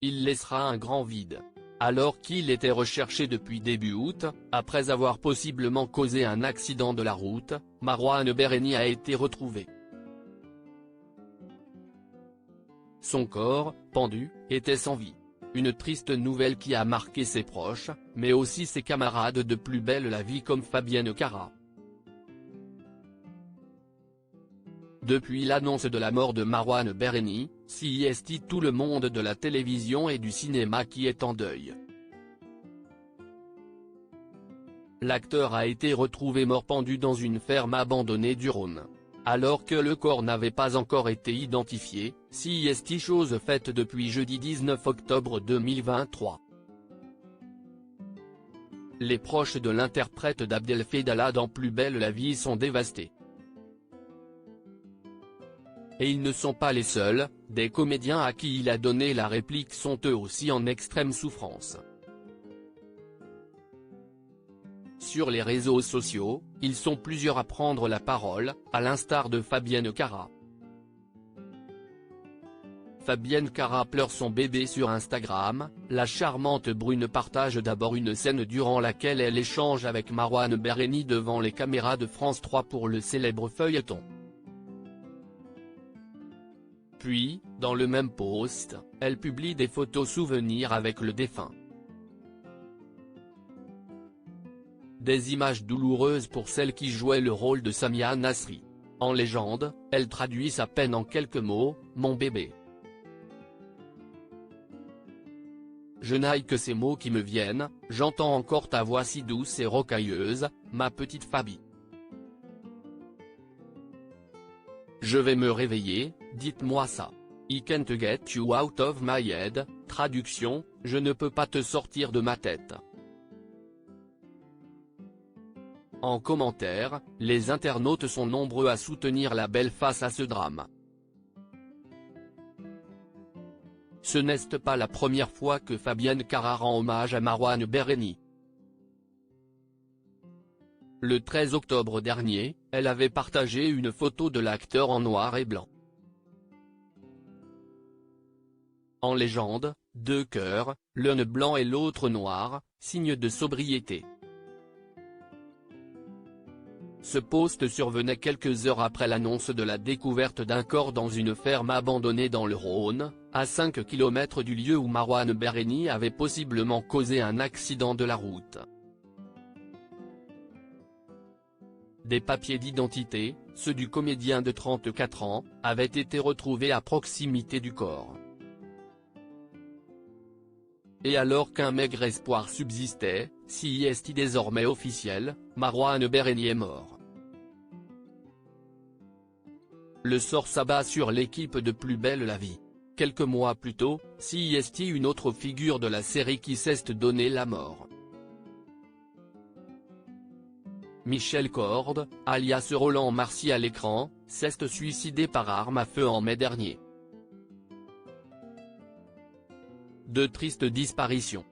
il laissera un grand vide. Alors qu'il était recherché depuis début août, après avoir possiblement causé un accident de la route, Marouane Berreni a été retrouvé. Son corps, pendu, était sans vie. Une triste nouvelle qui a marqué ses proches, mais aussi ses camarades de Plus belle la vie comme Fabienne Cara. Depuis l'annonce de la mort de Marouane Berreni, c'est tout le monde de la télévision et du cinéma qui est en deuil. L'acteur a été retrouvé mort pendu dans une ferme abandonnée du Rhône. Alors que le corps n'avait pas encore été identifié, c'est chose faite depuis jeudi 19 octobre 2023. Les proches de l'interprète d'Abdel Fedala dans Plus belle la vie sont dévastés. Et ils ne sont pas les seuls, des comédiens à qui il a donné la réplique sont eux aussi en extrême souffrance. Sur les réseaux sociaux, ils sont plusieurs à prendre la parole, à l'instar de Fabienne Cara. Fabienne Cara pleure son bébé sur Instagram, la charmante brune partage d'abord une scène durant laquelle elle échange avec Marouane Berreni devant les caméras de France 3 pour le célèbre feuilleton. Puis, dans le même post, elle publie des photos souvenirs avec le défunt. Des images douloureuses pour celle qui jouait le rôle de Samia Nasri. En légende, elle traduit sa peine en quelques mots, « Mon bébé. Je n'aille que ces mots qui me viennent, j'entends encore ta voix si douce et rocailleuse, ma petite Fabi. Je vais me réveiller, dites-moi ça. I can't get you out of my head, traduction, je ne peux pas te sortir de ma tête. » En commentaire, les internautes sont nombreux à soutenir la belle face à ce drame. Ce n'est pas la première fois que Fabienne Cara rend hommage à Marouane Berreni. Le 13 octobre dernier, elle avait partagé une photo de l'acteur en noir et blanc. En légende, deux cœurs, l'un blanc et l'autre noir, signe de sobriété. Ce post survenait quelques heures après l'annonce de la découverte d'un corps dans une ferme abandonnée dans le Rhône, à 5 km du lieu où Marouane Berreni avait possiblement causé un accident de la route. Des papiers d'identité, ceux du comédien de 34 ans, avaient été retrouvés à proximité du corps. Et alors qu'un maigre espoir subsistait, c'est désormais officiel, Marouane Berreni est mort. Le sort s'abat sur l'équipe de Plus belle la vie. Quelques mois plus tôt, c'est une autre figure de la série qui s'est donné la mort. Michel Corde, alias Roland Marcy à l'écran, s'est suicidé par arme à feu en mai dernier. De tristes disparitions.